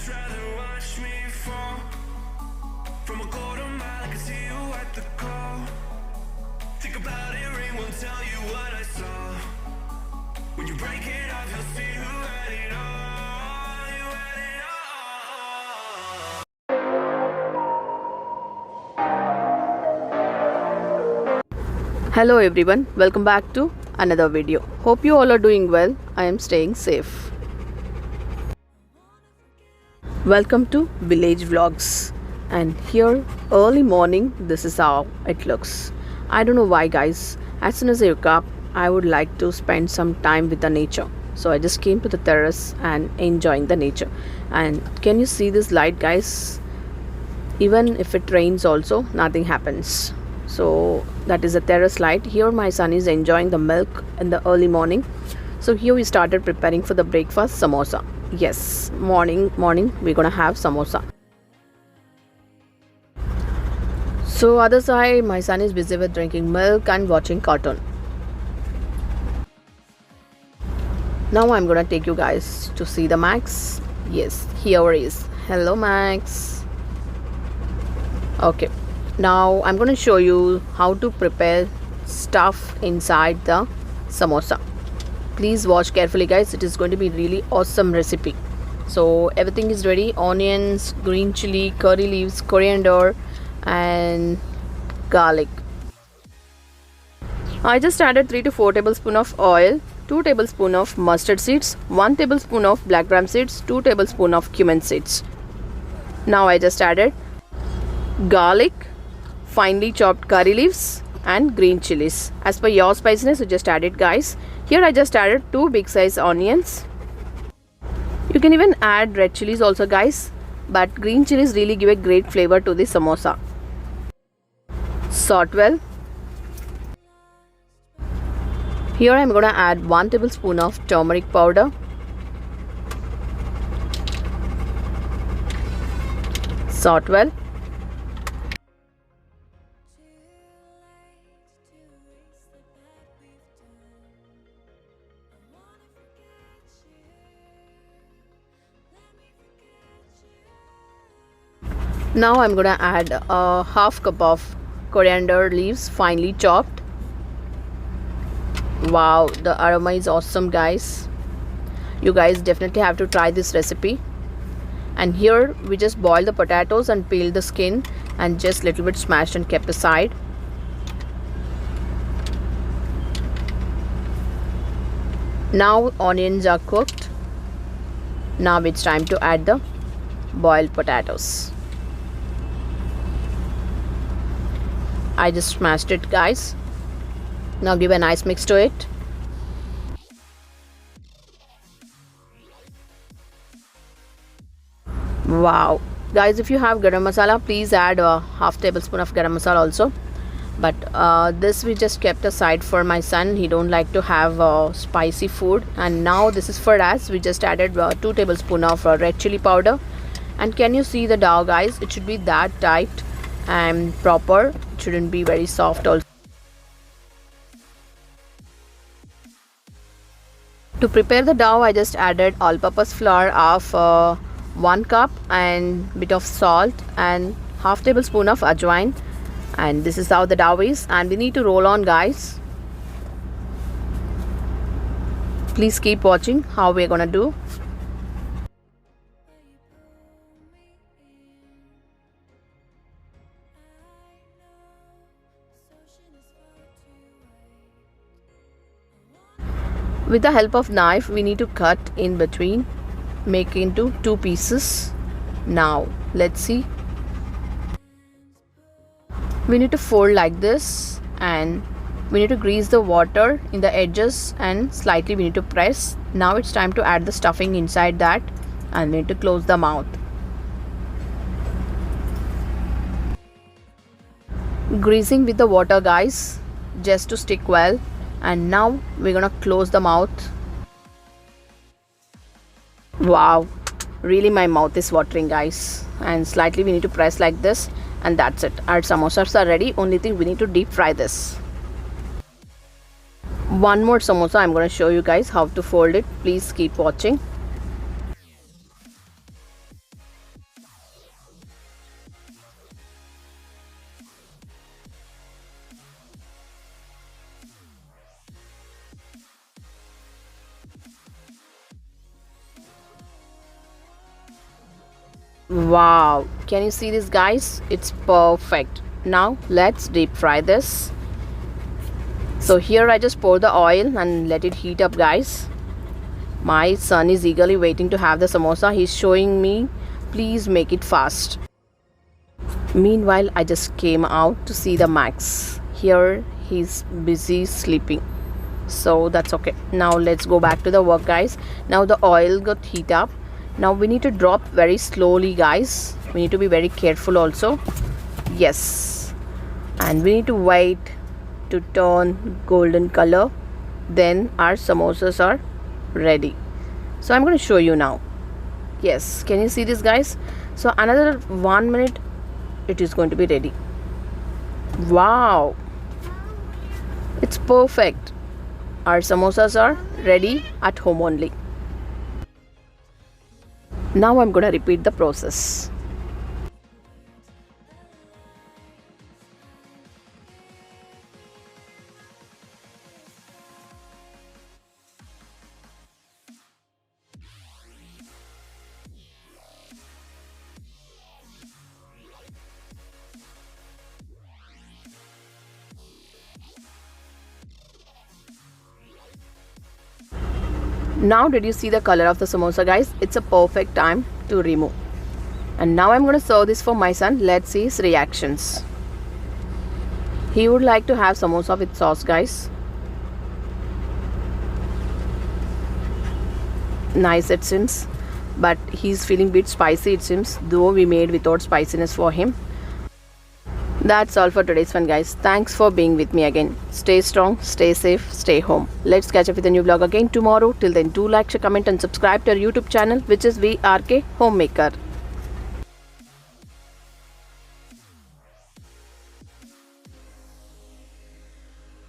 rather watch me fall from a quarter mile. I can see you at the call. Think about it, ring won't tell you what I saw. When you break it off, you'll see who had it all. You had it all. Hello everyone, welcome back to another video. Hope you all are doing well. I am staying safe. Welcome to Village Vlogs, and here early morning this is how it looks. I don't know why guys, as soon as I wake up I would like to spend some time with the nature. So I just came to the terrace and enjoying the nature. And can you see this light guys? Even if it rains also nothing happens. So that is a terrace light. Here my son is enjoying the milk in the early morning. So here we started preparing for the breakfast, samosa. Yes, morning we're gonna have samosa. So other side my son is busy with drinking milk and watching cartoon. Now I'm gonna take you guys to see the Max. Yes, here he is. Hello Max. Okay, now I'm going to show you how to prepare stuff inside the samosa. Please watch carefully guys, it is going to be really awesome recipe. So everything is ready: onions, green chili, curry leaves, coriander and garlic. I just added 3 to 4 tablespoons of oil, 2 tablespoons of mustard seeds, 1 tablespoon of black gram seeds, 2 tablespoons of cumin seeds. Now I just added garlic, finely chopped curry leaves and green chilies. As per your spiciness you just add it guys. Here I just added 2 big size onions. You can even add red chilies also guys, but green chilies really give a great flavor to the samosa. Salt well. Here I am gonna add 1 tablespoon of turmeric powder, salt well. Now I'm gonna add a half cup of coriander leaves, finely chopped. Wow, the aroma is awesome guys. You guys definitely have to try this recipe. And here we just boil the potatoes and peel the skin and just little bit smashed and kept aside. Now onions are cooked. Now it's time to add the boiled potatoes. I just smashed it guys. Now give a nice mix to it. Wow guys, if you have garam masala please add a half tablespoon of garam masala also, but this we just kept aside for my son. He don't like to have spicy food. And now this is for us. We just added 2 tablespoons of red chili powder. And can you see the dough guys? It should be that tight and proper. It shouldn't be very soft also. To prepare the dough I just added all-purpose flour of 1 cup and bit of salt and half tablespoon of ajwain. And this is how the dough is, and we need to roll on guys. Please keep watching how we're gonna do. With the help of knife we need to cut in between, make into 2 pieces. Now let's see. We need to fold like this, and we need to grease the water in the edges and slightly we need to press. Now it's time to add the stuffing inside that, and we need to close the mouth. Greasing with the water guys, just to stick well. And now we're gonna close the mouth. Wow, really my mouth is watering guys. And slightly we need to press like this, and that's it. Our samosas are ready. Only thing, we need to deep fry this. One more samosa I'm going to show you guys how to fold it. Please keep watching. Wow, can you see this, guys? It's perfect. Now let's deep fry this. So here I just pour the oil and let it heat up, guys. My son is eagerly waiting to have the samosa. He's showing me, please make it fast. Meanwhile, I just came out to see the Max. Here he's busy sleeping, so that's okay. Now let's go back to the work, guys. Now the oil got heat up. Now we need to drop very slowly, guys. We need to be very careful also. Yes, and we need to wait to turn golden color. Then our samosas are ready. So I'm going to show you now. Yes, can you see this, guys? So another 1 minute it is going to be ready. Wow, it's perfect. Our samosas are ready at home only. Now I'm going to repeat the process. Now did you see the color of the samosa, guys? It's a perfect time to remove. And now I'm going to serve this for my son. Let's see his reactions. He would like to have samosa with sauce, guys. Nice it seems, but he's feeling a bit spicy it seems, though we made without spiciness for him. That's all for today's fun, guys. Thanks for being with me again. Stay strong, stay safe, stay home. Let's catch up with a new vlog again tomorrow. Till then, do like, share, comment and subscribe to our YouTube channel, which is VRK Homemaker.